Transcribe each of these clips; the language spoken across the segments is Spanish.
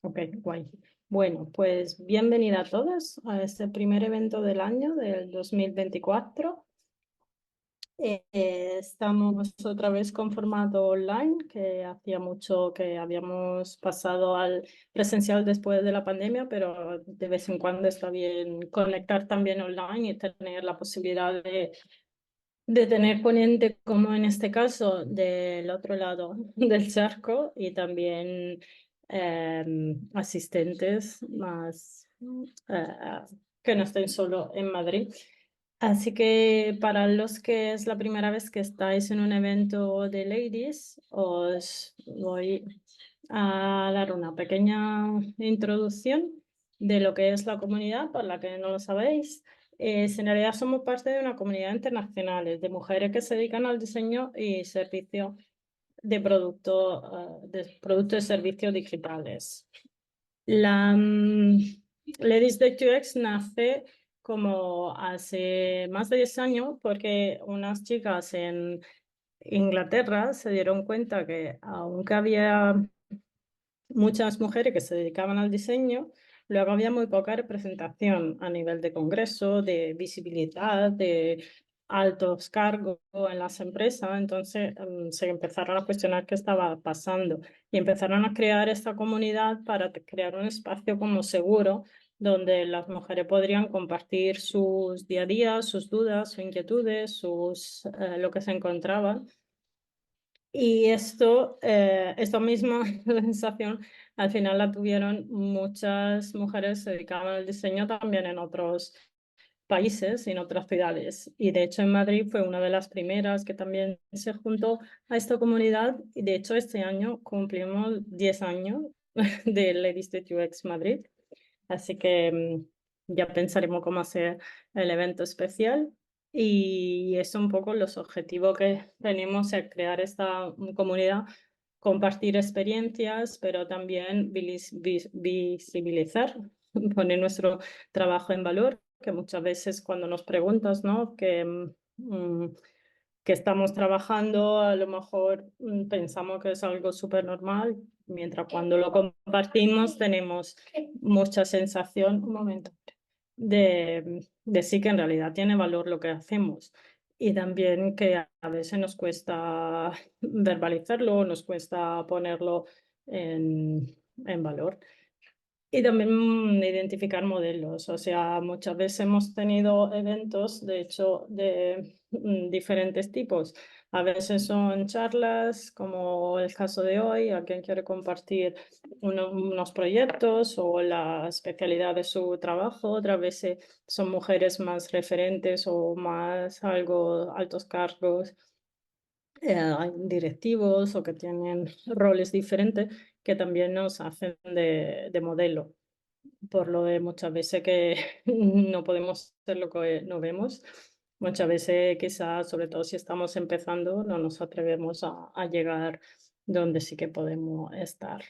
Ok, guay. Bueno, pues bienvenida a todos a este primer evento del año del 2024. Estamos otra vez con formato online, que hacía mucho que habíamos pasado al presencial después de la pandemia, pero de vez en cuando está bien conectar también online y tener la posibilidad de tener ponente, como en este caso, del otro lado del charco y también asistentes más eh, que no estén solo en Madrid. Así que para los que es la primera vez que estáis en un evento de ladies, os voy a dar una pequeña introducción de lo que es la comunidad, por la que no lo sabéis. En realidad somos parte de una comunidad internacional de mujeres que se dedican al diseño y servicio de productos y servicios digitales. La Ladies Day UX nace como hace más de 10 años porque unas chicas en Inglaterra se dieron cuenta que aunque había muchas mujeres que se dedicaban al diseño, luego había muy poca representación a nivel de congreso, de visibilidad, de altos cargos en las empresas. Entonces se empezaron a cuestionar qué estaba pasando y empezaron a crear esta comunidad para crear un espacio como seguro donde las mujeres podrían compartir sus día a día, sus dudas, sus inquietudes, lo que se encontraban. Y esta misma sensación al final la tuvieron muchas mujeres que se dedicaban al diseño también en otros países y en otras ciudades. Y de hecho en Madrid fue una de las primeras que también se juntó a esta comunidad. Y de hecho este año cumplimos 10 años de Ladies Tech UX Madrid. Así que ya pensaremos cómo hacer el evento especial. Y es un poco los objetivos que tenemos, es crear esta comunidad, compartir experiencias, pero también visibilizar, poner nuestro trabajo en valor, que muchas veces cuando nos preguntas, ¿no? Que estamos trabajando, a lo mejor pensamos que es algo súper normal, mientras cuando lo compartimos tenemos mucha sensación, un momento, de sí que en realidad tiene valor lo que hacemos. Y también que a veces nos cuesta verbalizarlo, nos cuesta ponerlo en valor. Y también identificar modelos. O sea, muchas veces hemos tenido eventos, de hecho, de diferentes tipos. A veces son charlas, como el caso de hoy, a quien quiere compartir unos proyectos o la especialidad de su trabajo. Otras veces son mujeres más referentes o más algo altos cargos directivos o que tienen roles diferentes que también nos hacen de modelo, por lo de muchas veces que no podemos ser lo que no vemos. Muchas veces quizás, sobre todo si estamos empezando, no nos atrevemos a llegar donde sí que podemos estar.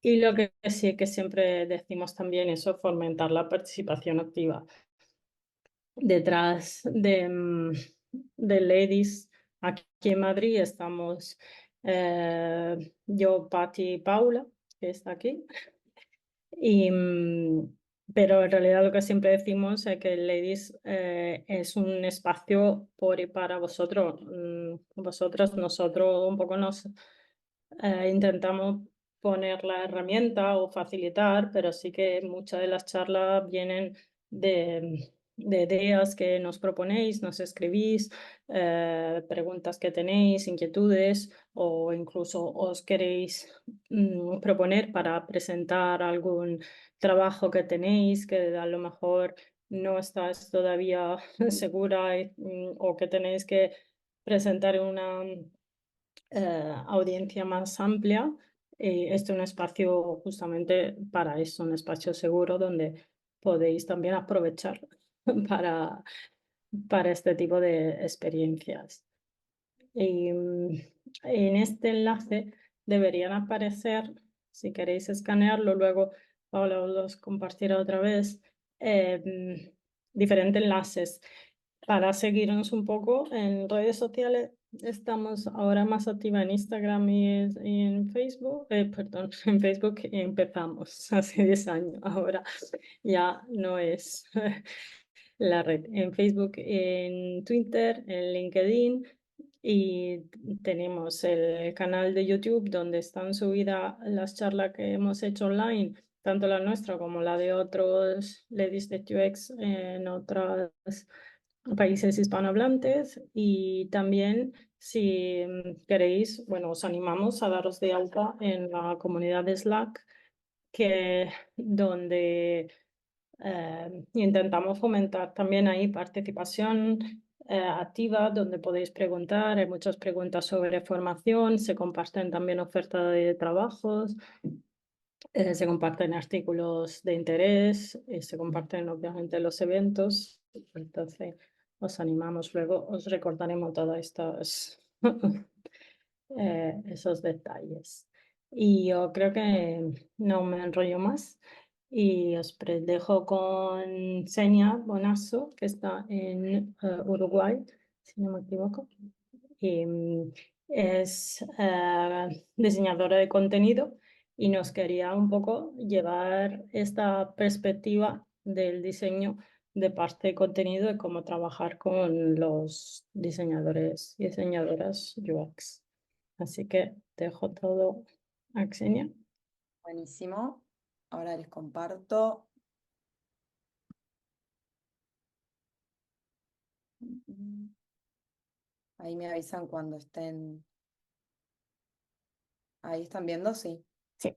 Y lo que sí que siempre decimos también eso, fomentar la participación activa. Detrás de Ladies, aquí en Madrid estamos yo, Patti y Paula, que está aquí. Y, pero en realidad lo que siempre decimos es que Ladies es un espacio por y para vosotros. Vosotros, nosotros un poco nos intentamos poner la herramienta o facilitar, pero sí que muchas de las charlas vienen de ideas que nos proponéis, nos escribís, preguntas que tenéis, inquietudes o incluso os queréis proponer para presentar algún trabajo que tenéis que a lo mejor no estás todavía segura o que tenéis que presentar una audiencia más amplia. Este es un espacio justamente para eso, un espacio seguro donde podéis también aprovechar para, para este tipo de experiencias. Y en este enlace deberían aparecer, si queréis escanearlo, luego Paula os compartirá otra vez, diferentes enlaces para seguirnos un poco en redes sociales estamos ahora más activa en Instagram y en Facebook, perdón, en Facebook empezamos hace 10 años, ahora ya no es la red. En Facebook, en Twitter, en LinkedIn y tenemos el canal de YouTube donde están subidas las charlas que hemos hecho online, tanto la nuestra como la de otros Ladies de UX en otros países hispanohablantes y también si queréis, bueno, os animamos a daros de alta en la comunidad de Slack que donde intentamos fomentar también ahí participación activa, donde podéis preguntar, hay muchas preguntas sobre formación, se comparten también ofertas de trabajos, se comparten artículos de interés, se comparten obviamente los eventos, entonces os animamos, luego os recordaremos todos estos esos detalles. Y yo creo que no me enrollo más y os dejo con Senia Bonasso, que está en Uruguay, si no me equivoco. Y, es diseñadora de contenido y nos quería un poco llevar esta perspectiva del diseño de parte de contenido y cómo trabajar con los diseñadores y diseñadoras UX. Así que dejo todo a Xenia. Buenísimo. Ahora les comparto. Ahí me avisan cuando estén. Ahí están viendo, sí. Sí.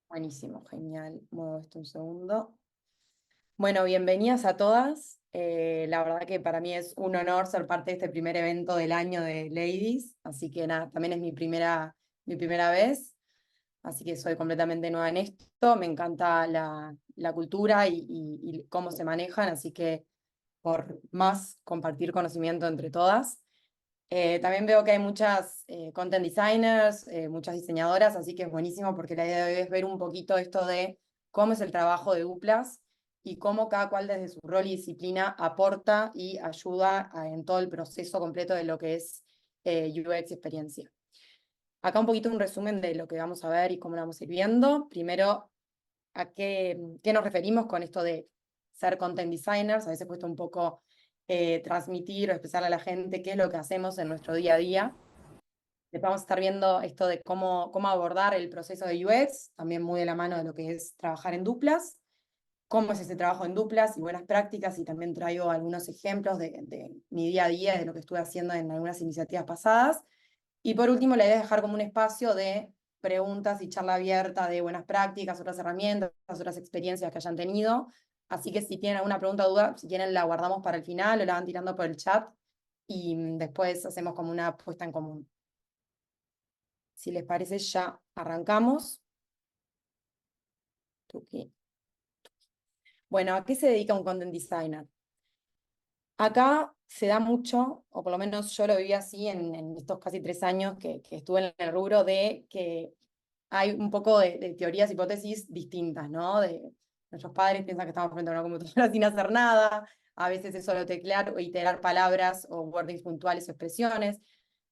Buenísimo, genial. Muevo esto un segundo. Bueno, bienvenidas a todas. La verdad que para mí es un honor ser parte de este primer evento del año de Ladies. Así que nada, también es mi primera vez. Así que soy completamente nueva en esto. Me encanta la cultura y cómo se manejan. Así que por más compartir conocimiento entre todas. También veo que hay muchas content designers, muchas diseñadoras, así que es buenísimo porque la idea de hoy es ver un poquito esto de cómo es el trabajo de duplas y cómo cada cual desde su rol y disciplina aporta y ayuda en todo el proceso completo de lo que es UX experiencia. Acá un poquito un resumen de lo que vamos a ver y cómo lo vamos a ir viendo. Primero, a qué nos referimos con esto de ser content designers. A veces cuesta un poco transmitir o expresar a la gente qué es lo que hacemos en nuestro día a día. Después vamos a estar viendo esto de cómo abordar el proceso de UX, también muy de la mano de lo que es trabajar en duplas, cómo es ese trabajo en duplas y buenas prácticas, y también traigo algunos ejemplos de mi día a día, de lo que estuve haciendo en algunas iniciativas pasadas. Y por último, la idea es dejar como un espacio de preguntas y charla abierta de buenas prácticas, otras herramientas, otras experiencias que hayan tenido. Así que si tienen alguna pregunta o duda, si quieren la guardamos para el final o la van tirando por el chat y después hacemos como una puesta en común. Si les parece, ya arrancamos. Bueno, ¿a qué se dedica un content designer? Acá se da mucho, o por lo menos yo lo viví así en estos casi 3 años que estuve en el rubro, de que hay un poco de teorías, hipótesis distintas, ¿no? Nuestros padres piensan que estamos frente a una computadora sin hacer nada, a veces es solo teclear o iterar palabras o wordings puntuales o expresiones.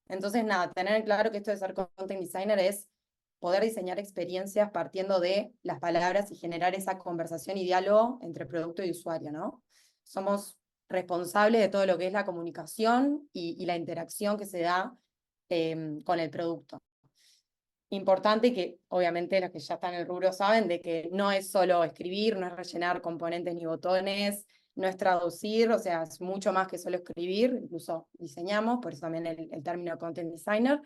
Entonces, nada, tener claro que esto de ser content designer es poder diseñar experiencias partiendo de las palabras y generar esa conversación y diálogo entre producto y usuario, ¿no? Somos responsables de todo lo que es la comunicación y la interacción que se da con el producto. Importante que, obviamente, los que ya están en el rubro saben de que no es solo escribir, no es rellenar componentes ni botones, no es traducir, o sea, es mucho más que solo escribir, incluso diseñamos, por eso también el término content designer.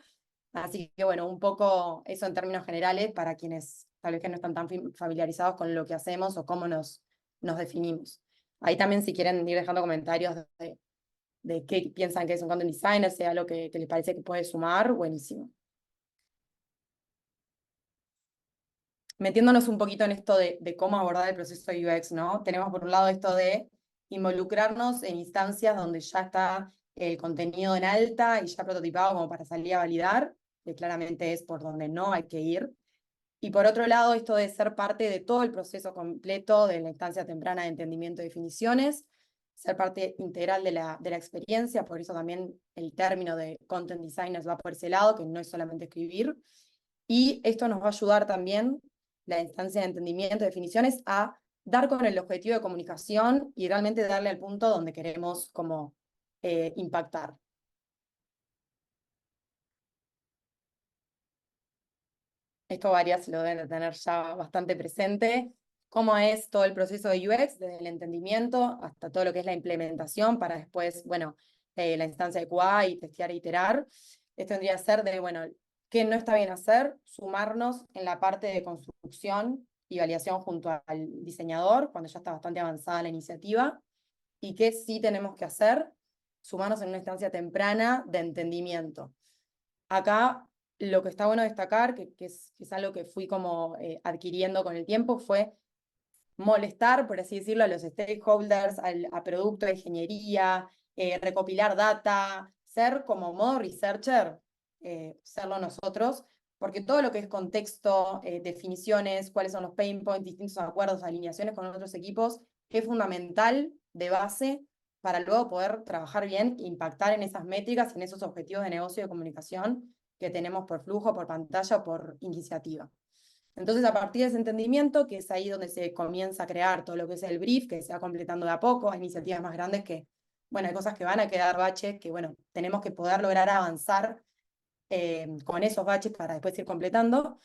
Así que, bueno, un poco eso en términos generales para quienes tal vez que no están tan familiarizados con lo que hacemos o cómo nos definimos. Ahí también, si quieren ir dejando comentarios de qué piensan que es un content designer, sea lo que les parece que puede sumar, buenísimo. Metiéndonos un poquito en esto de cómo abordar el proceso de UX, ¿no? Tenemos por un lado esto de involucrarnos en instancias donde ya está el contenido en alta y ya prototipado como para salir a validar, que claramente es por donde no hay que ir. Y por otro lado, esto de ser parte de todo el proceso completo de la instancia temprana de entendimiento de definiciones, ser parte integral de la experiencia, por eso también el término de content designers va por ese lado, que no es solamente escribir. Y esto nos va a ayudar también, la instancia de entendimiento, de definiciones, a dar con el objetivo de comunicación y realmente darle al punto donde queremos como impactar. Esto varias lo deben de tener ya bastante presente. Cómo es todo el proceso de UX, desde el entendimiento hasta todo lo que es la implementación para después, bueno, la instancia de QA y testear e iterar. Esto tendría que ser de, bueno, qué no está bien hacer, sumarnos en la parte de construcción y validación junto al diseñador, cuando ya está bastante avanzada la iniciativa, y qué sí tenemos que hacer, sumarnos en una instancia temprana de entendimiento. Acá lo que está bueno destacar, que es algo que fui como adquiriendo con el tiempo, fue molestar, por así decirlo, a los stakeholders, a producto de ingeniería, recopilar data, ser como modo researcher, serlo nosotros, porque todo lo que es contexto, definiciones, cuáles son los pain points, distintos acuerdos, alineaciones con otros equipos, es fundamental de base para luego poder trabajar bien, impactar en esas métricas, en esos objetivos de negocio y de comunicación que tenemos por flujo, por pantalla o por iniciativa. Entonces, a partir de ese entendimiento, que es ahí donde se comienza a crear todo lo que es el brief, que se va completando de a poco, hay iniciativas más grandes que, bueno, hay cosas que van a quedar baches, que, bueno, tenemos que poder lograr avanzar con esos baches para después ir completando.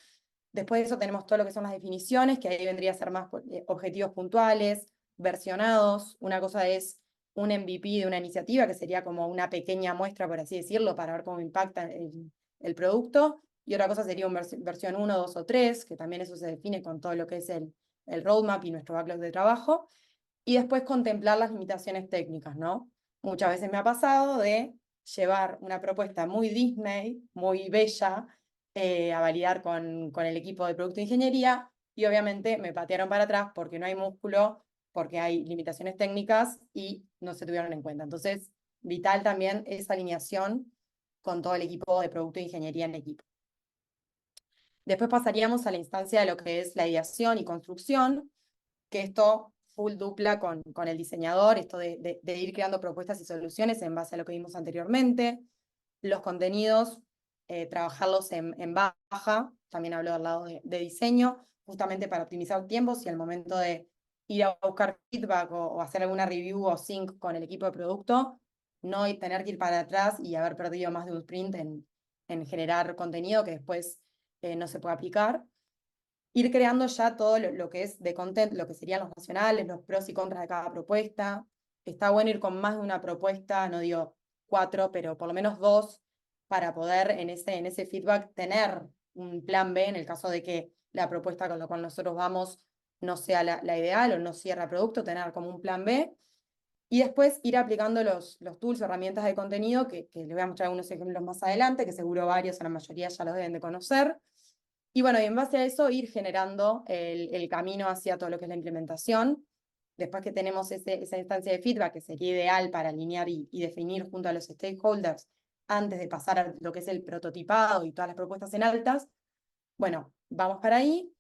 Después de eso tenemos todo lo que son las definiciones, que ahí vendría a ser más objetivos puntuales, versionados. Una cosa es un MVP de una iniciativa, que sería como una pequeña muestra, por así decirlo, para ver cómo impacta el producto. Y otra cosa sería una versión 1, 2 o 3, que también eso se define con todo lo que es el roadmap y nuestro backlog de trabajo. Y después contemplar las limitaciones técnicas, ¿no? Muchas veces me ha pasado de llevar una propuesta muy Disney, muy bella, a validar con el equipo de producto de ingeniería, y obviamente me patearon para atrás porque no hay músculo, porque hay limitaciones técnicas y no se tuvieron en cuenta. Entonces, vital también esa alineación con todo el equipo de producto de ingeniería en equipo. Después pasaríamos a la instancia de lo que es la ideación y construcción, que esto full dupla con el diseñador, esto de ir creando propuestas y soluciones en base a lo que vimos anteriormente. Los contenidos, trabajarlos en baja, también hablo del lado de diseño, justamente para optimizar tiempos y al momento de ir a buscar feedback o hacer alguna review o sync con el equipo de producto, no tener que ir para atrás y haber perdido más de un sprint en generar contenido que después no se puede aplicar. Ir creando ya todo lo que es de content, lo que serían los nacionales, los pros y contras de cada propuesta. Está bueno ir con más de una propuesta, no digo 4, pero por lo menos 2, para poder en ese feedback tener un plan B en el caso de que la propuesta con la cual nosotros vamos no sea la ideal o no cierra producto, tener como un plan B. Y después ir aplicando los tools, herramientas de contenido, que les voy a mostrar algunos ejemplos más adelante, que seguro varios, o la mayoría ya los deben de conocer. Y bueno, y en base a eso ir generando el camino hacia todo lo que es la implementación. Después que tenemos esa instancia de feedback, que sería ideal para alinear y definir junto a los stakeholders antes de pasar a lo que es el prototipado y todas las propuestas en altas, bueno, vamos para ahí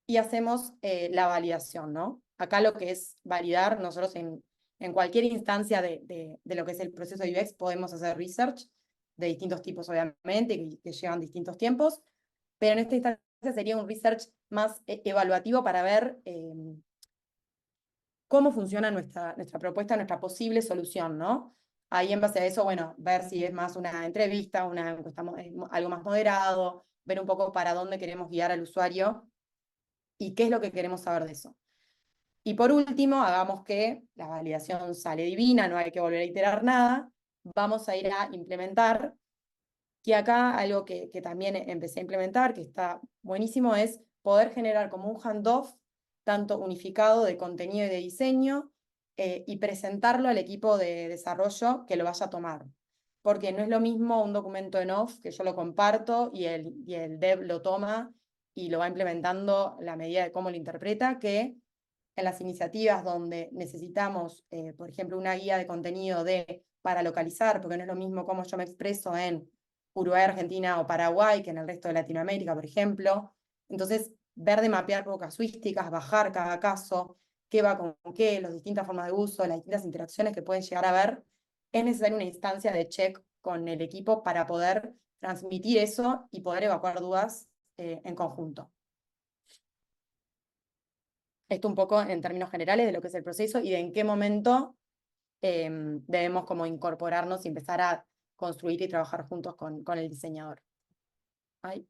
y hacemos la validación, ¿no? Acá lo que es validar, nosotros en cualquier instancia de lo que es el proceso de UX podemos hacer research de distintos tipos, obviamente, que llevan distintos tiempos, pero en esta instancia sería un research más evaluativo para ver cómo funciona nuestra propuesta, nuestra posible solución, ¿no? Ahí en base a eso, bueno, ver si es más una entrevista, una encuesta, algo más moderado, ver un poco para dónde queremos guiar al usuario y qué es lo que queremos saber de eso. Y por último, hagamos que la validación sale divina, no hay que volver a iterar nada, vamos a ir a implementar, que acá algo que también empecé a implementar, que está buenísimo, es poder generar como un handoff tanto unificado de contenido y de diseño y presentarlo al equipo de desarrollo que lo vaya a tomar. Porque no es lo mismo un documento en off que yo lo comparto y el dev lo toma y lo va implementando a la medida de cómo lo interpreta, que en las iniciativas donde necesitamos, por ejemplo, una guía de contenido para localizar, porque no es lo mismo cómo yo me expreso en Uruguay, Argentina o Paraguay que en el resto de Latinoamérica, por ejemplo. Entonces, ver de mapear por casuísticas, bajar cada caso, qué va con qué, las distintas formas de uso, las distintas interacciones que pueden llegar a haber, es necesaria una instancia de check con el equipo para poder transmitir eso y poder evacuar dudas en conjunto. Esto un poco en términos generales de lo que es el proceso y de en qué momento debemos como incorporarnos y empezar a construir y trabajar juntos con el diseñador. Ahí.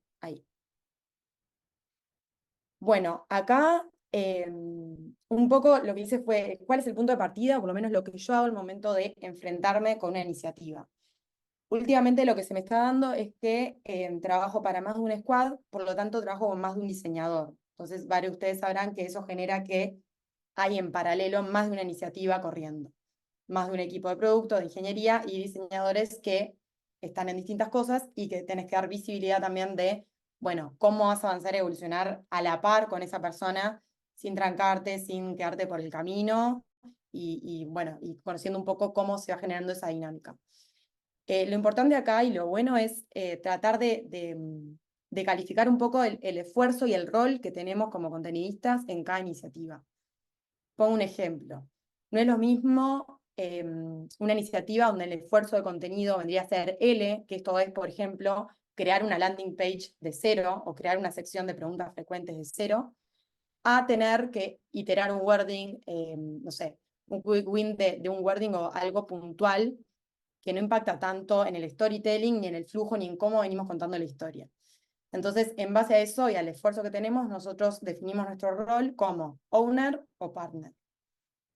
Bueno, acá un poco lo que hice fue cuál es el punto de partida, o por lo menos lo que yo hago al momento de enfrentarme con una iniciativa. Últimamente lo que se me está dando es que trabajo para más de un squad, por lo tanto trabajo con más de un diseñador. Entonces, varios de ustedes sabrán que eso genera que hay en paralelo más de una iniciativa corriendo, más de un equipo de producto, de ingeniería y diseñadores que están en distintas cosas y que tenés que dar visibilidad también de, bueno, cómo vas a avanzar y evolucionar a la par con esa persona sin trancarte, sin quedarte por el camino bueno, y conociendo un poco cómo se va generando esa dinámica. Lo importante acá y lo bueno es tratar de calificar un poco el esfuerzo y el rol que tenemos como contenidistas en cada iniciativa. Pongo un ejemplo. No es lo mismo una iniciativa donde el esfuerzo de contenido vendría a ser L, que esto es, por ejemplo, crear una landing page de cero o crear una sección de preguntas frecuentes de cero, a tener que iterar un wording, no sé, un quick win de un wording o algo puntual que no impacta tanto en el storytelling, ni en el flujo, ni en cómo venimos contando la historia. Entonces, en base a eso y al esfuerzo que tenemos, nosotros definimos nuestro rol como owner o partner.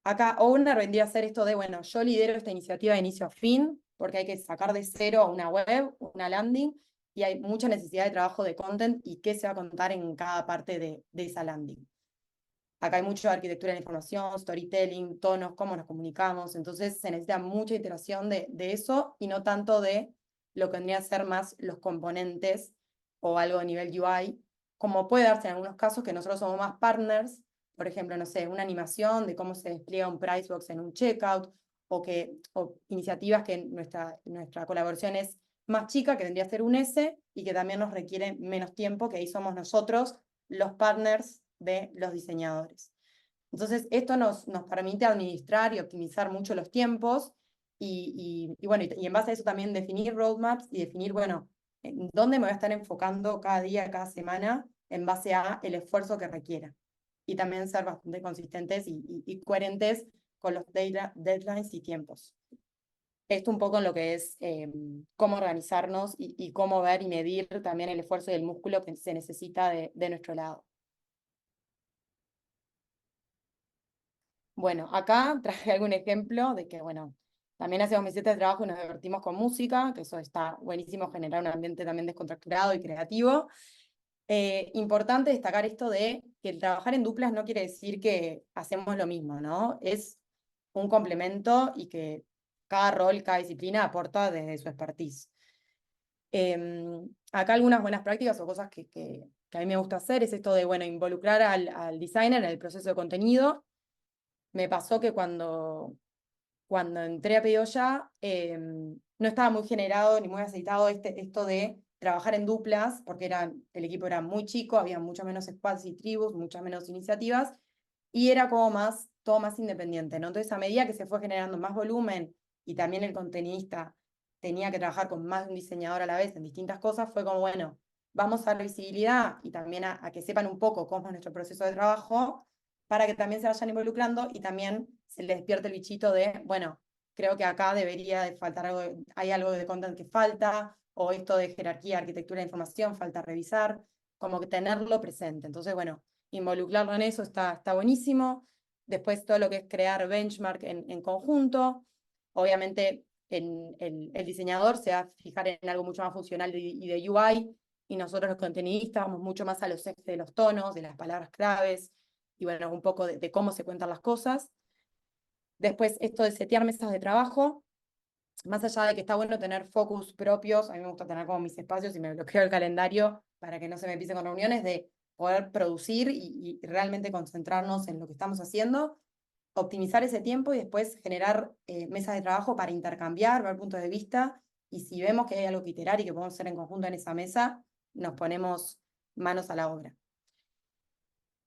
Acá, owner vendría a ser esto de, bueno, yo lidero esta iniciativa de inicio a fin, porque hay que sacar de cero una web, una landing, y hay mucha necesidad de trabajo de content y qué se va a contar en cada parte de esa landing. Acá hay mucho de arquitectura de la información, storytelling, tonos, cómo nos comunicamos, entonces se necesita mucha iteración de eso y no tanto de lo que vendría a ser más los componentes o algo a nivel UI, como puede darse en algunos casos que nosotros somos más partners, por ejemplo, no sé, una animación de cómo se despliega un price box en un checkout, o iniciativas que nuestra colaboración es más chica, que vendría a ser un S, y que también nos requiere menos tiempo, que ahí somos nosotros los partners de los diseñadores. Entonces, esto nos permite administrar y optimizar mucho los tiempos bueno, y en base a eso también definir roadmaps y definir, bueno, en dónde me voy a estar enfocando cada día, cada semana, en base a el esfuerzo que requiera. Y también ser bastante consistentes y coherentes con los deadlines y tiempos. Esto un poco en lo que es cómo organizarnos y cómo ver y medir también el esfuerzo y el músculo que se necesita de nuestro lado. Bueno, acá traje algún ejemplo de que, bueno, también hacemos mesetas de trabajo y nos divertimos con música, que eso está buenísimo, generar un ambiente también descontracturado y creativo. Importante destacar esto de que el trabajar en duplas no quiere decir que hacemos lo mismo, ¿no? Es un complemento y que cada rol, cada disciplina aporta desde su expertise. Acá algunas buenas prácticas o cosas que a mí me gusta hacer es esto de, bueno, involucrar al designer en el proceso de contenido. Me pasó que cuando entré a Pedido Ya, no estaba muy generado ni muy aceitado esto de trabajar en duplas, porque el equipo era muy chico, había mucho menos squads y tribus, muchas menos iniciativas, y era como todo más independiente, ¿no? Entonces, a medida que se fue generando más volumen y también el contenidista tenía que trabajar con más de un diseñador a la vez en distintas cosas, fue como, bueno, vamos a dar visibilidad y también a que sepan un poco cómo es nuestro proceso de trabajo, para que también se vayan involucrando y también se les despierte el bichito de, bueno, creo que acá debería de faltar algo, hay algo de content que falta, o esto de jerarquía, arquitectura de información, falta revisar, como que tenerlo presente. Entonces, bueno, involucrarlo en eso está buenísimo. Después todo lo que es crear benchmark en conjunto. Obviamente el diseñador se va a fijar en algo mucho más funcional y de UI, y nosotros los contenidistas vamos mucho más a los ejes de los tonos, de las palabras claves, y bueno, un poco de cómo se cuentan las cosas. Después, esto de setear mesas de trabajo, más allá de que está bueno tener focus propios, a mí me gusta tener como mis espacios y me bloqueo el calendario para que no se me pise con reuniones, de poder producir y realmente concentrarnos en lo que estamos haciendo, optimizar ese tiempo y después generar mesas de trabajo para intercambiar, ver puntos de vista, y si vemos que hay algo que iterar y que podemos hacer en conjunto en esa mesa, nos ponemos manos a la obra.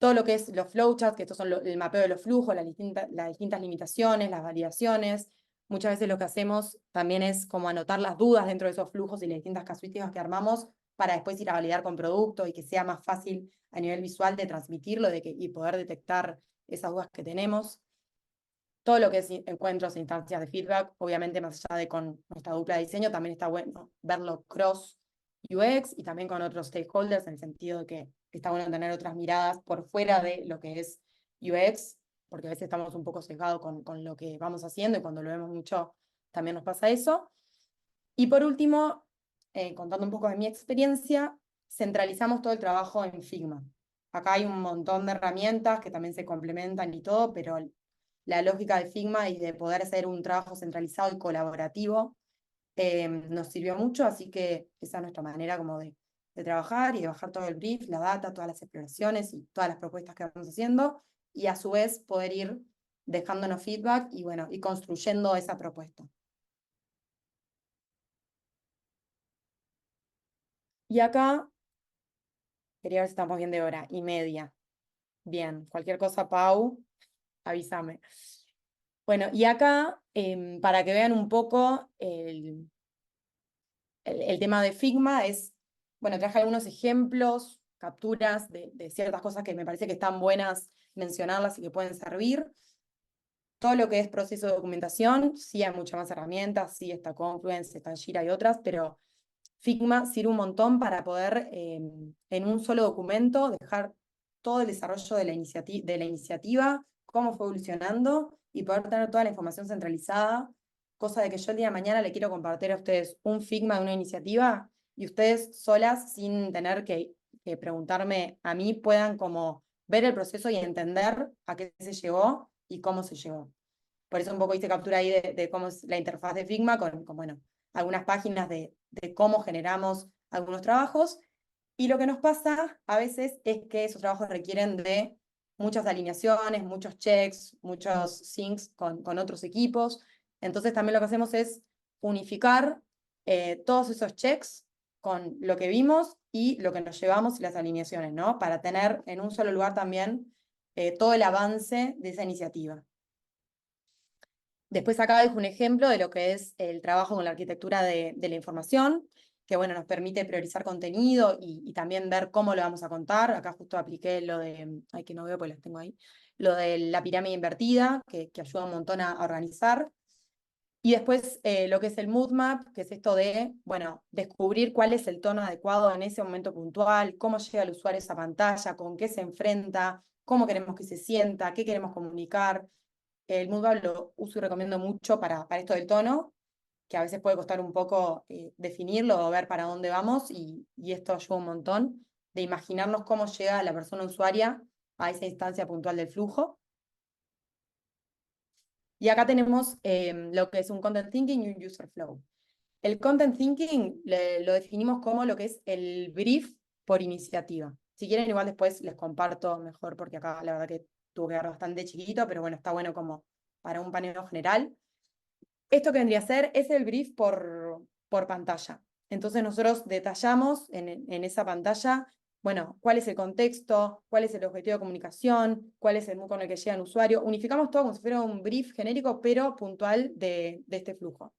todo lo que es los flowcharts, que estos son el mapeo de los flujos, las distintas limitaciones, las validaciones. Muchas veces lo que hacemos también es como anotar las dudas dentro de esos flujos y las distintas casuísticas que armamos para después ir a validar con producto y que sea más fácil a nivel visual de transmitirlo y poder detectar esas dudas que tenemos. Todo lo que es encuentros e instancias de feedback, obviamente más allá de con nuestra dupla de diseño, también está bueno verlo cross UX y también con otros stakeholders, en el sentido de que está bueno tener otras miradas por fuera de lo que es UX, porque a veces estamos un poco sesgados con lo que vamos haciendo y cuando lo vemos mucho también nos pasa eso. Y por último, contando un poco de mi experiencia, centralizamos todo el trabajo en Figma. Acá hay un montón de herramientas que también se complementan y todo, pero la lógica de Figma y de poder hacer un trabajo centralizado y colaborativo nos sirvió mucho, así que esa es nuestra manera como de trabajar y de bajar todo el brief, la data, todas las exploraciones y todas las propuestas que vamos haciendo, y a su vez poder ir dejándonos feedback y bueno, y construyendo esa propuesta. Y acá, quería ver si estamos bien de hora y media. Bien, cualquier cosa, Pau, avísame. Bueno, y acá, para que vean un poco el tema de Figma, bueno, traje algunos ejemplos, capturas de ciertas cosas que me parece que están buenas mencionarlas y que pueden servir. Todo lo que es proceso de documentación, sí hay muchas más herramientas, sí está Confluence, está Jira y otras, pero Figma sirve un montón para poder en un solo documento dejar todo el desarrollo de la iniciativa, cómo fue evolucionando y poder tener toda la información centralizada, cosa de que yo el día de mañana le quiero compartir a ustedes un Figma de una iniciativa y ustedes solas, sin tener que preguntarme a mí, puedan como ver el proceso y entender a qué se llegó y cómo se llegó. Por eso un poco hice captura ahí de cómo es la interfaz de Figma con bueno, algunas páginas de cómo generamos algunos trabajos. Y lo que nos pasa a veces es que esos trabajos requieren de muchas alineaciones, muchos checks, muchos syncs con otros equipos. Entonces también lo que hacemos es unificar todos esos checks con lo que vimos y lo que nos llevamos y las alineaciones, ¿no? Para tener en un solo lugar también todo el avance de esa iniciativa. Después acá dejo un ejemplo de lo que es el trabajo con la arquitectura de la información, que bueno, nos permite priorizar contenido y también ver cómo lo vamos a contar. Acá justo apliqué lo de, ay, que no veo, pues las tengo ahí, lo de la pirámide invertida, que ayuda un montón a organizar. Y después lo que es el mood map, que es esto de, bueno, descubrir cuál es el tono adecuado en ese momento puntual, cómo llega el usuario a esa pantalla, con qué se enfrenta, cómo queremos que se sienta, qué queremos comunicar. El Moodle lo uso y recomiendo mucho para esto del tono, que a veces puede costar un poco definirlo o ver para dónde vamos, y esto ayuda un montón de imaginarnos cómo llega la persona usuaria a esa instancia puntual del flujo. Y acá tenemos lo que es un Content Thinking y un User Flow. El Content Thinking lo definimos como lo que es el brief por iniciativa. Si quieren, igual después les comparto mejor, porque acá la verdad que tuvo que dar bastante chiquito, pero bueno, está bueno como para un paneo general. Esto que vendría a ser es el brief por pantalla. Entonces nosotros detallamos en esa pantalla, bueno, cuál es el contexto, cuál es el objetivo de comunicación, cuál es el mood con el que llega el usuario. Unificamos todo como si fuera un brief genérico, pero puntual de este flujo.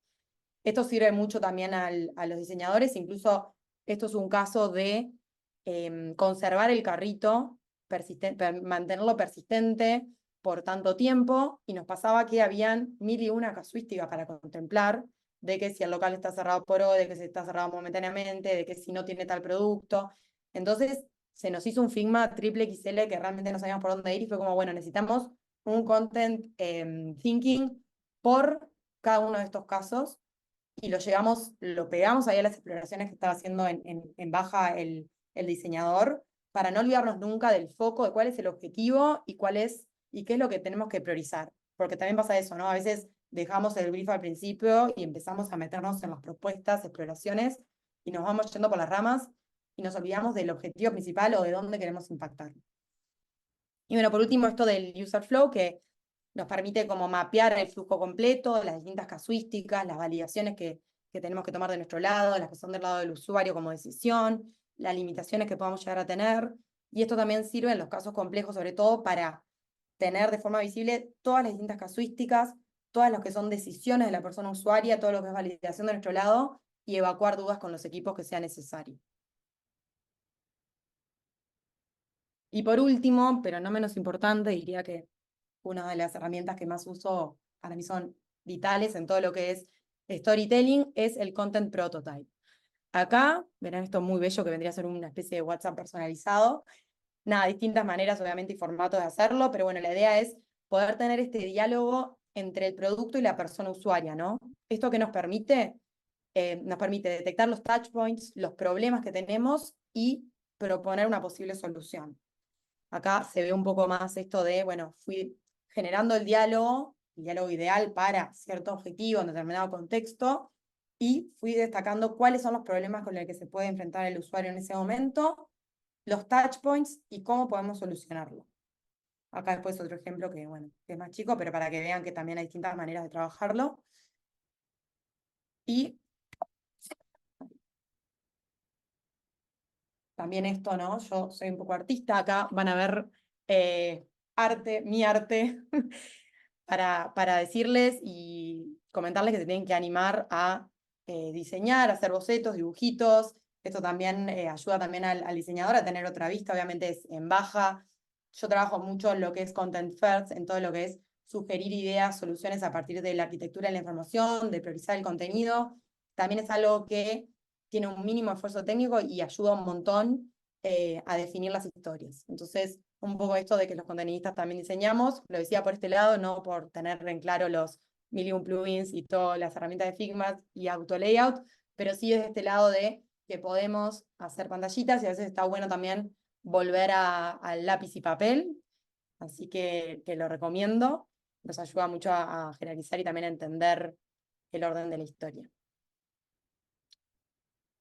Esto sirve mucho también a los diseñadores, incluso esto es un caso de conservar el carrito, mantenerlo persistente por tanto tiempo, y nos pasaba que habían 1001 casuísticas para contemplar, de que si el local está cerrado por hoy, de que se está cerrado momentáneamente, de que si no tiene tal producto. Entonces se nos hizo un Figma triple XL que realmente no sabíamos por dónde ir y fue como, bueno, necesitamos un content thinking por cada uno de estos casos y lo pegamos ahí a las exploraciones que estaba haciendo en baja el diseñador, para no olvidarnos nunca del foco de cuál es el objetivo y qué es lo que tenemos que priorizar. Porque también pasa eso, ¿no? A veces dejamos el brief al principio y empezamos a meternos en las propuestas, exploraciones, y nos vamos yendo por las ramas y nos olvidamos del objetivo principal o de dónde queremos impactar. Y bueno, por último, esto del user flow, que nos permite como mapear el flujo completo, las distintas casuísticas, las validaciones que tenemos que tomar de nuestro lado, las que son del lado del usuario como decisión, las limitaciones que podamos llegar a tener, y esto también sirve en los casos complejos, sobre todo para tener de forma visible todas las distintas casuísticas, todas las que son decisiones de la persona usuaria, todo lo que es validación de nuestro lado, y evacuar dudas con los equipos que sea necesario. Y por último, pero no menos importante, diría que una de las herramientas que más uso para mí son vitales en todo lo que es storytelling, es el content prototype. Acá, verán esto muy bello que vendría a ser una especie de WhatsApp personalizado. Nada, distintas maneras obviamente y formatos de hacerlo, pero bueno, la idea es poder tener este diálogo entre el producto y la persona usuaria, ¿no? Esto que nos permite detectar los touch points, los problemas que tenemos y proponer una posible solución. Acá se ve un poco más esto de, bueno, fui generando el diálogo ideal para cierto objetivo en determinado contexto, y fui destacando cuáles son los problemas con los que se puede enfrentar el usuario en ese momento, los touch points y cómo podemos solucionarlo. Acá después otro ejemplo que, bueno, que es más chico, pero para que vean que también hay distintas maneras de trabajarlo. Y también esto, ¿no? Yo soy un poco artista, acá van a ver arte, mi arte, para decirles y comentarles que se tienen que animar a diseñar, hacer bocetos, dibujitos. Esto también ayuda también al diseñador a tener otra vista, obviamente es en baja. Yo trabajo mucho en lo que es content first, en todo lo que es sugerir ideas, soluciones a partir de la arquitectura de la información, de priorizar el contenido. También es algo que tiene un mínimo esfuerzo técnico y ayuda un montón a definir las historias. Entonces, un poco esto de que los contenidistas también diseñamos, lo decía por este lado, no por tener en claro los 1001 plugins y todas las herramientas de Figma y auto layout, pero sí desde este lado de que podemos hacer pantallitas y a veces está bueno también volver al lápiz y papel, así que lo recomiendo, nos ayuda mucho a generalizar y también a entender el orden de la historia.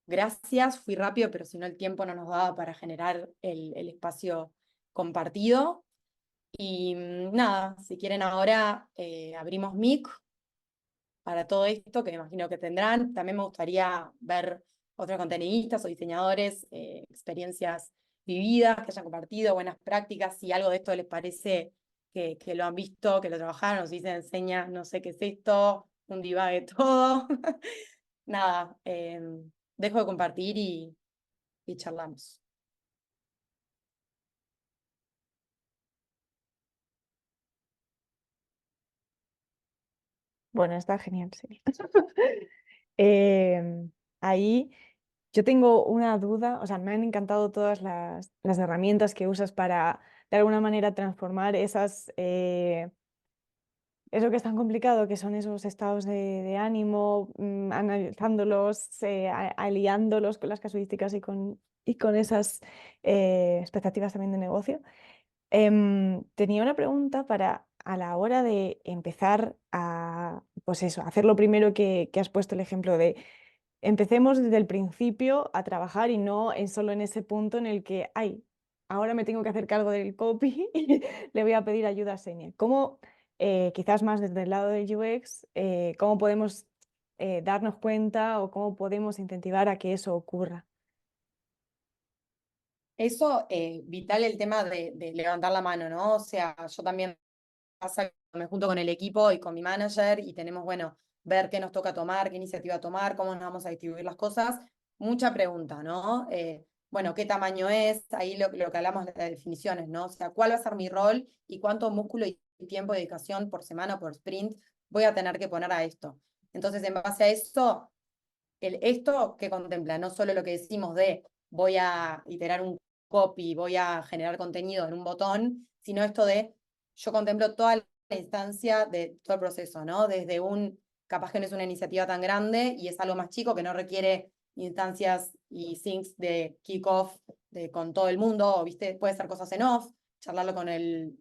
Gracias, fui rápido, pero si no el tiempo no nos daba para generar el espacio compartido. Y nada, si quieren ahora abrimos mic para todo esto, que me imagino que tendrán. También me gustaría ver otros contenidistas o diseñadores, experiencias vividas, que hayan compartido, buenas prácticas, si algo de esto les parece que lo han visto, que lo trabajaron, o si se enseña, no sé qué es esto, un divague todo. Nada, dejo de compartir y charlamos. Bueno, está genial, sí. Em, Ahí yo tengo una duda, o sea, me han encantado todas las herramientas que usas para, de alguna manera, transformar eso que es tan complicado, que son esos estados de ánimo, analizándolos, aliándolos con las casuísticas y con esas expectativas también de negocio. Tenía una pregunta para a la hora de empezar a, pues eso, hacer lo primero que has puesto el ejemplo de empecemos desde el principio a trabajar y no solo en ese punto en el que, ay, ahora me tengo que hacer cargo del copy y le voy a pedir ayuda a Senia. ¿Cómo, quizás más desde el lado del UX, cómo podemos darnos cuenta o cómo podemos incentivar a que eso ocurra? Eso, vital el tema de levantar la mano, ¿no? O sea, yo también pasa que me junto con el equipo y con mi manager y tenemos, bueno, ver qué nos toca tomar, qué iniciativa tomar, cómo nos vamos a distribuir las cosas. Mucha pregunta, ¿no? Bueno, ¿qué tamaño es? Ahí lo que hablamos de las definiciones, ¿no? O sea, ¿cuál va a ser mi rol y cuánto músculo y tiempo de dedicación por semana o por sprint voy a tener que poner a esto? Entonces, en base a eso, esto que contempla no solo lo que decimos de voy a iterar un copy, voy a generar contenido en un botón, sino esto de yo contemplo toda la instancia de todo el proceso, ¿no? Desde capaz que no es una iniciativa tan grande y es algo más chico que no requiere instancias y syncs de kickoff con todo el mundo, o viste, puede ser cosas en off, charlarlo con el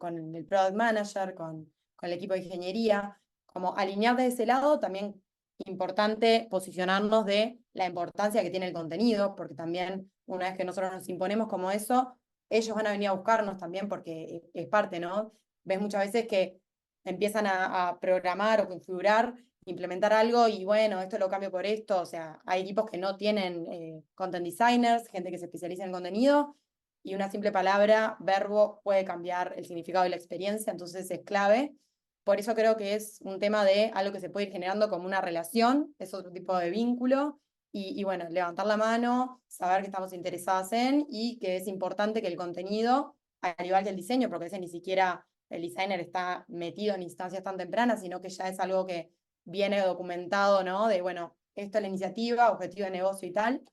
product manager, con el equipo de ingeniería, como alinear de ese lado. También importante posicionarnos de la importancia que tiene el contenido, porque también una vez que nosotros nos imponemos como eso, ellos van a venir a buscarnos también porque es parte, ¿no? Ves muchas veces que empiezan a programar o configurar, implementar algo y bueno, esto lo cambio por esto. O sea, hay equipos que no tienen content designers, gente que se especializa en contenido, y una simple palabra, verbo, puede cambiar el significado de la experiencia, entonces es clave. Por eso creo que es un tema de algo que se puede ir generando como una relación, es otro tipo de vínculo, y bueno, levantar la mano, saber que estamos interesadas en, y que es importante que el contenido, al igual que el diseño, porque a veces ni siquiera el designer está metido en instancias tan tempranas, sino que ya es algo que viene documentado, ¿no? De, bueno, esto es la iniciativa, objetivo de negocio y tal.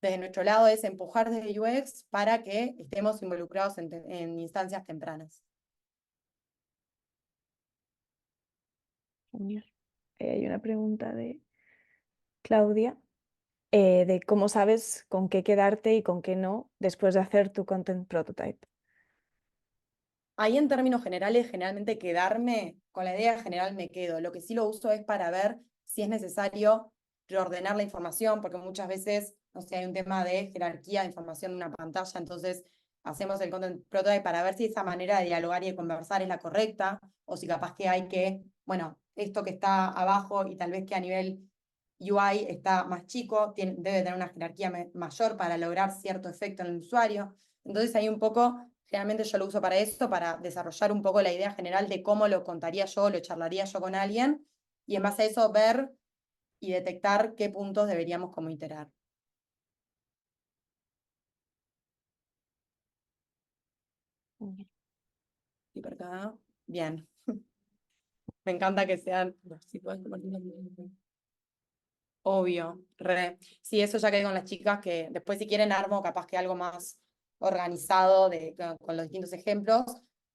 Desde nuestro lado es empujar desde UX para que estemos involucrados en instancias tempranas. Genial. Hay una pregunta de Claudia, de cómo sabes con qué quedarte y con qué no después de hacer tu content prototype. Ahí en términos generales, generalmente quedarme con la idea general me quedo. Lo que sí lo uso es para ver si es necesario reordenar la información, porque muchas veces, no sé, hay un tema de jerarquía de información de una pantalla, entonces hacemos el content prototype para ver si esa manera de dialogar y de conversar es la correcta, o si capaz que hay que, bueno, esto que está abajo y tal vez que a nivel UI está más chico, debe tener una jerarquía mayor para lograr cierto efecto en el usuario. Entonces ahí un poco, generalmente yo lo uso para esto, para desarrollar un poco la idea general de cómo lo contaría yo, lo charlaría yo con alguien, y en base a eso ver y detectar qué puntos deberíamos como iterar. Y por acá, bien. Me encanta que sean... si puedes compartir la pantalla. Obvio, re. Sí, eso ya quedé con las chicas, que después si quieren armo capaz que algo más organizado con los distintos ejemplos,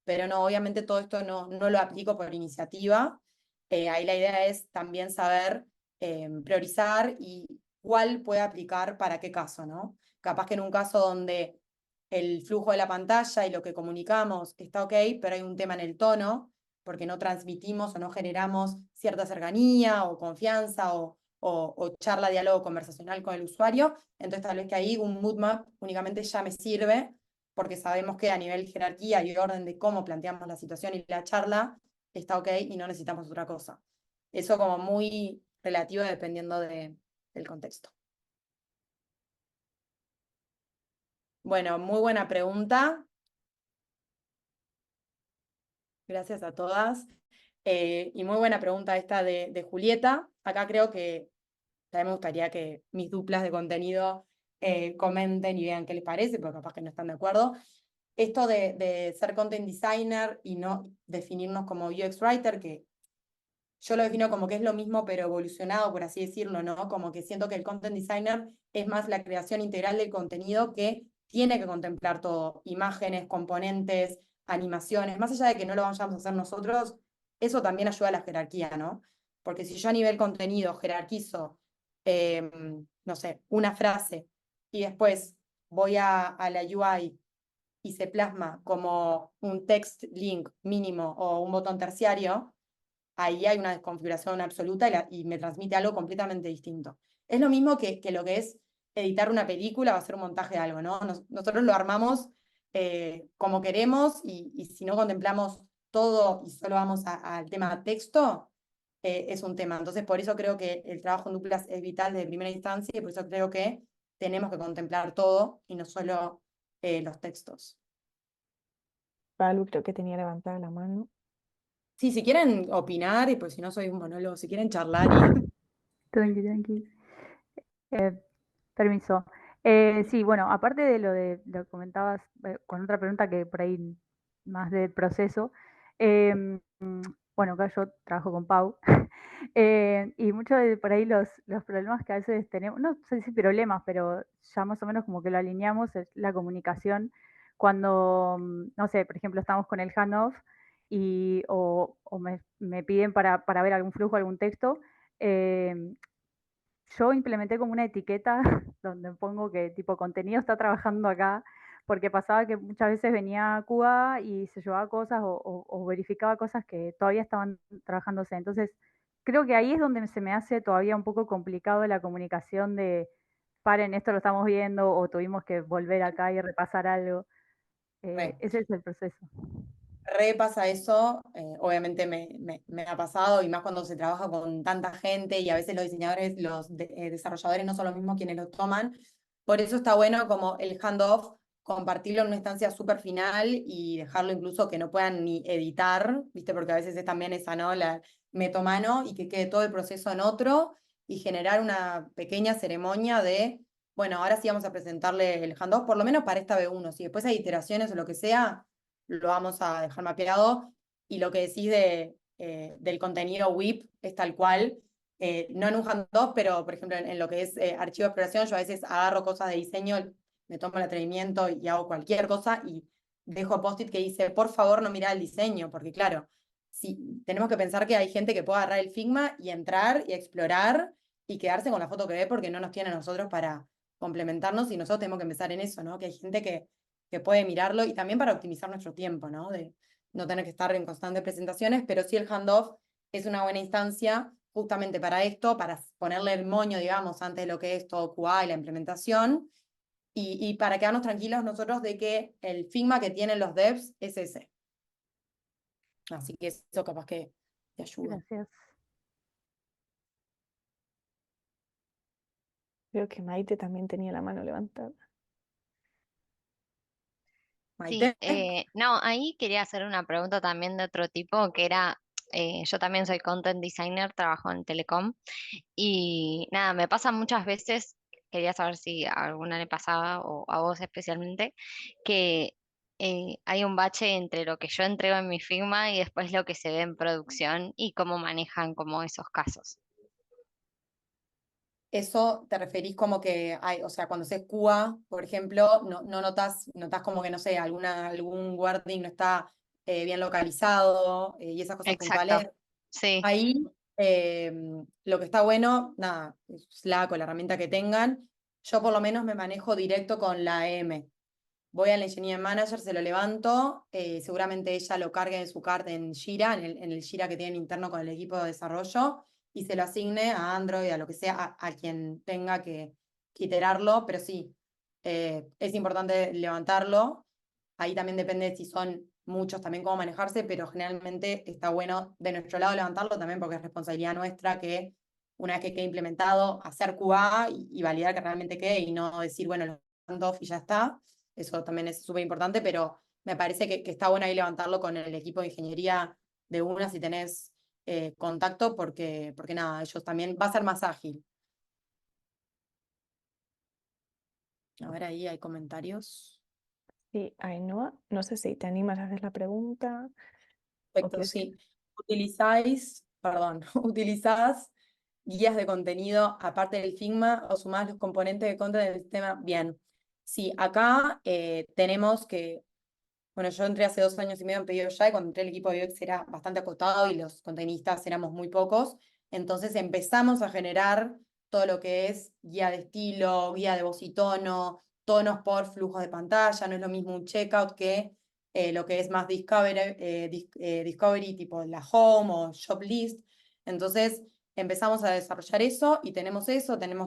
pero no, obviamente todo esto no lo aplico por iniciativa. Ahí la idea es también saber priorizar y cuál puede aplicar para qué caso, ¿no? Capaz que en un caso donde el flujo de la pantalla y lo que comunicamos está ok, pero hay un tema en el tono, porque no transmitimos o no generamos cierta cercanía o confianza o charla, diálogo conversacional con el usuario, entonces tal vez que ahí un mood map únicamente ya me sirve, porque sabemos que a nivel jerarquía y orden de cómo planteamos la situación y la charla, está ok y no necesitamos otra cosa. Eso como muy relativo dependiendo del contexto. Bueno, muy buena pregunta. Gracias a todas. Y muy buena pregunta esta de Julieta. Acá creo que también me gustaría que mis duplas de contenido comenten y vean qué les parece, porque capaz que no están de acuerdo. Esto de ser content designer y no definirnos como UX writer, que yo lo defino como que es lo mismo, pero evolucionado, por así decirlo, ¿no? Como que siento que el content designer es más la creación integral del contenido que tiene que contemplar todo, imágenes, componentes, animaciones, más allá de que no lo vayamos a hacer nosotros, eso también ayuda a la jerarquía, ¿no? Porque si yo a nivel contenido jerarquizo, no sé, una frase y después voy a la UI y se plasma como un text link mínimo o un botón terciario, ahí hay una desconfiguración absoluta y me transmite algo completamente distinto. Es lo mismo que lo que es editar una película o hacer un montaje de algo, ¿no? Nosotros lo armamos como queremos y si no contemplamos todo y solo vamos al tema texto, es un tema. Entonces, por eso creo que el trabajo en duplas es vital de primera instancia y por eso creo que tenemos que contemplar todo y no solo los textos. Palu creo que tenía levantada la mano. Sí, si quieren opinar, y pues si no soy un monólogo, si quieren charlar y... Tranqui, tranqui. Permiso. Sí, bueno, aparte de lo que comentabas, con otra pregunta que por ahí más del proceso, bueno, acá yo trabajo con Pau, y muchos de por ahí los problemas que a veces tenemos, no sé si problemas, pero ya más o menos como que lo alineamos, es la comunicación. Cuando, no sé, por ejemplo, estamos con el handoff o me piden para ver algún flujo, algún texto, yo implementé como una etiqueta donde pongo que tipo contenido está trabajando acá, porque pasaba que muchas veces venía a Cuba y se llevaba cosas o verificaba cosas que todavía estaban trabajándose. Entonces, creo que ahí es donde se me hace todavía un poco complicado la comunicación de, paren, esto lo estamos viendo o tuvimos que volver acá y repasar algo. Ese es el proceso. Repasa eso, obviamente me ha pasado, y más cuando se trabaja con tanta gente y a veces los diseñadores, los desarrolladores no son los mismos quienes lo toman. Por eso está bueno como el handoff compartirlo en una instancia súper final y dejarlo incluso que no puedan ni editar, ¿viste? Porque a veces es también esa, ¿no? La meto mano y que quede todo el proceso en otro y generar una pequeña ceremonia de, bueno, ahora sí vamos a presentarle el handoff, por lo menos para esta B1. Si después hay iteraciones o lo que sea, lo vamos a dejar mapeado. Y lo que decís del contenido WIP es tal cual. No en un handoff, pero por ejemplo en lo que es archivo de exploración, yo a veces agarro cosas de diseño, me tomo el atrevimiento y hago cualquier cosa y dejo post-it que dice, por favor no mirá el diseño, porque claro, si, tenemos que pensar que hay gente que puede agarrar el Figma y entrar y explorar y quedarse con la foto que ve porque no nos tiene a nosotros para complementarnos y nosotros tenemos que empezar en eso, ¿no? Que hay gente que puede mirarlo y también para optimizar nuestro tiempo, ¿no? De no tener que estar en constantes presentaciones, pero sí el handoff es una buena instancia justamente para esto, para ponerle el moño, digamos, antes de lo que es todo QA y la implementación, y para quedarnos tranquilos nosotros de que el Figma que tienen los devs es ese. Así que eso capaz que te ayuda. Gracias. Creo que Maite también tenía la mano levantada. Sí, Maite. no, ahí quería hacer una pregunta también de otro tipo, que era, yo también soy content designer, trabajo en Telecom, y nada, me pasa muchas veces, quería saber si a alguna le pasaba, o a vos especialmente, que hay un bache entre lo que yo entrego en mi Figma y después lo que se ve en producción y cómo manejan como esos casos. Eso te referís como que hay, o sea, cuando se QA, por ejemplo, no notas como que, no sé, algún wording no está bien localizado y esas cosas Exacto, puntuales. sí, Ahí lo que está bueno, nada, Slack o la herramienta que tengan, yo por lo menos me manejo directo con la M. Voy al Engineering Manager, se lo levanto, seguramente ella lo cargue en su carta en Jira, en el Jira que tienen interno con el equipo de desarrollo, y se lo asigne a Android, a lo que sea, a quien tenga que iterarlo, pero sí, es importante levantarlo. Ahí también depende si son muchos también cómo manejarse, pero generalmente está bueno de nuestro lado levantarlo también porque es responsabilidad nuestra que una vez que quede implementado, hacer QA y validar que realmente quede y no decir, bueno, lo handoff y ya está. Eso también es súper importante, pero me parece que está bueno ahí levantarlo con el equipo de ingeniería de una si tenés contacto, porque nada, ellos también va a ser más ágil. A ver, ahí hay comentarios. Sí, Ainhoa, no sé si te animas a hacer la pregunta. Perfecto, quieres que- sí. Utilizás guías de contenido aparte del Figma o sumás los componentes de content del sistema. Bien. Sí, acá tenemos que, bueno, yo entré hace 2 años y medio en pedido ya y cuando entré el equipo de UX era bastante acotado y los conteninistas éramos muy pocos. Entonces empezamos a generar todo lo que es guía de estilo, guía de voz y tono, tonos por flujos de pantalla. No es lo mismo un checkout que lo que es más discovery tipo la home o shop list. Entonces empezamos a desarrollar eso, tenemos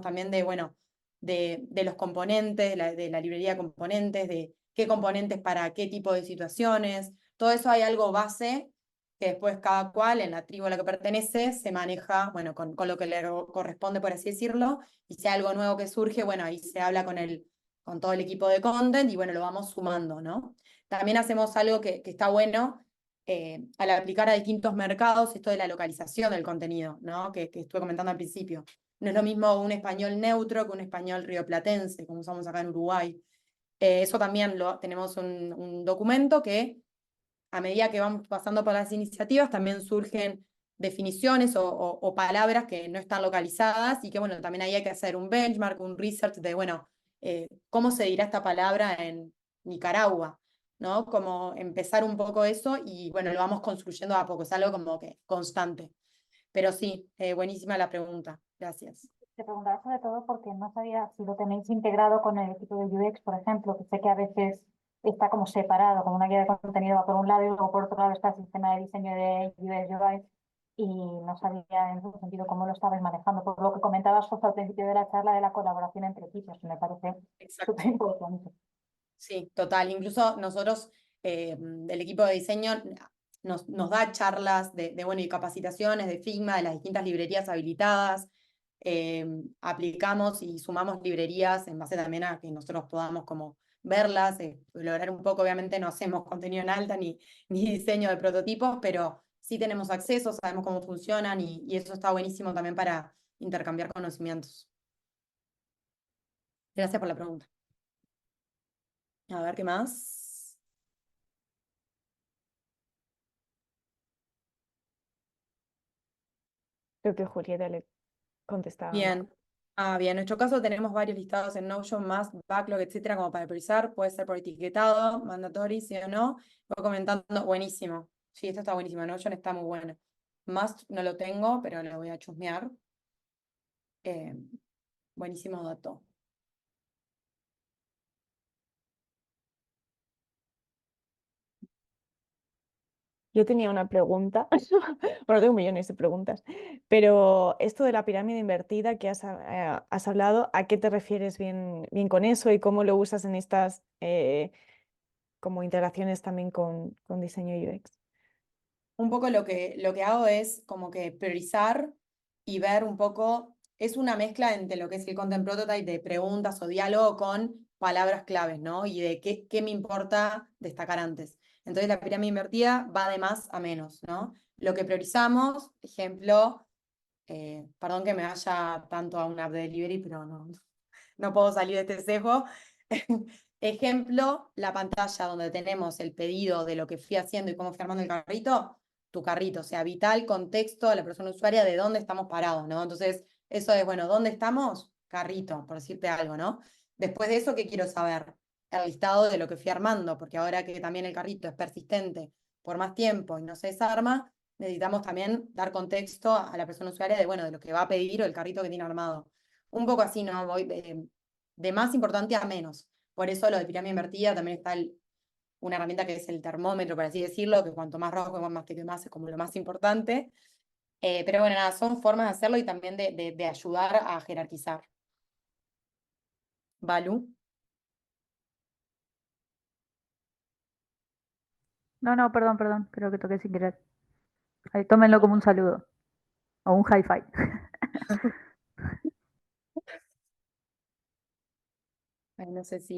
también bueno, de los componentes, de la librería de componentes, de qué componentes para qué tipo de situaciones. Todo eso hay algo base que después cada cual en la tribu a la que pertenece se maneja, bueno, con lo que le corresponde, por así decirlo, y si hay algo nuevo que surge, bueno, ahí se habla con todo el equipo de content y bueno, lo vamos sumando, ¿no? También hacemos algo que está bueno al aplicar a distintos mercados, esto de la localización del contenido, ¿no? Que estuve comentando al principio. No es lo mismo un español neutro que un español rioplatense, como usamos acá en Uruguay. Eso también tenemos un documento que a medida que vamos pasando por las iniciativas también surgen definiciones o palabras que no están localizadas y que bueno, también ahí hay que hacer un benchmark, un research de bueno, cómo se dirá esta palabra en Nicaragua, ¿no? Como empezar un poco eso y bueno, lo vamos construyendo a poco, es algo como que constante. Pero sí, buenísima la pregunta, gracias. Te preguntaba sobre todo porque no sabía si lo tenéis integrado con el equipo de UX, por ejemplo, que sé que a veces está como separado, como una guía de contenido va por un lado y luego por otro lado está el sistema de diseño de UX UI y no sabía en ese sentido cómo lo estabais manejando. Por lo que comentabas justo al principio de la charla de la colaboración entre equipos, que me parece Exacto. súper importante. Sí, total. Incluso nosotros, del equipo de diseño, nos da charlas bueno, y capacitaciones de Figma, de las distintas librerías habilitadas. Aplicamos y sumamos librerías en base también a que nosotros podamos como verlas, explorar un poco. Obviamente no hacemos contenido en alta ni diseño de prototipos, pero sí tenemos acceso, sabemos cómo funcionan y eso está buenísimo también para intercambiar conocimientos. Gracias por la pregunta. A ver, ¿qué más? Creo que Julieta le contestaba. Bien. Bien, en nuestro caso tenemos varios listados en Notion, más backlog, etcétera, como para priorizar. Puede ser por etiquetado, mandatory, sí o no. Voy comentando, buenísimo. Sí, esto está buenísimo. Notion está muy bueno. Must no lo tengo, pero lo voy a chusmear. Buenísimo dato. Yo tenía una pregunta, bueno, tengo millones de preguntas, pero esto de la pirámide invertida que has hablado, ¿a qué te refieres bien con eso y cómo lo usas en estas como integraciones también con diseño UX? Un poco lo que hago es como que priorizar y ver un poco, es una mezcla entre lo que es el content prototype de preguntas o diálogo con palabras claves, ¿no? Y de qué me importa destacar antes. Entonces la pirámide invertida va de más a menos, ¿no? Lo que priorizamos, ejemplo, perdón que me vaya tanto a una app de delivery, pero no puedo salir de este sesgo. Ejemplo, la pantalla donde tenemos el pedido de lo que fui haciendo y cómo fui armando el carrito, tu carrito, o sea, vital, contexto a la persona usuaria de dónde estamos parados, ¿no? Entonces, eso es, bueno, ¿dónde estamos? Carrito, por decirte algo, ¿no? Después de eso, ¿qué quiero saber? El listado de lo que fui armando, porque ahora que también el carrito es persistente por más tiempo y no se desarma, necesitamos también dar contexto a la persona usuaria de, bueno, de lo que va a pedir o el carrito que tiene armado. Un poco así, ¿no? Voy de más importante a menos. Por eso lo de pirámide invertida también está una herramienta que es el termómetro, por así decirlo, que cuanto más rojo, más te más es como lo más importante. Pero bueno, nada, son formas de hacerlo y también de ayudar a jerarquizar. Balu. No, perdón, creo que toqué sin querer. Ahí, tómenlo como un saludo o un high five. Ay, no sé si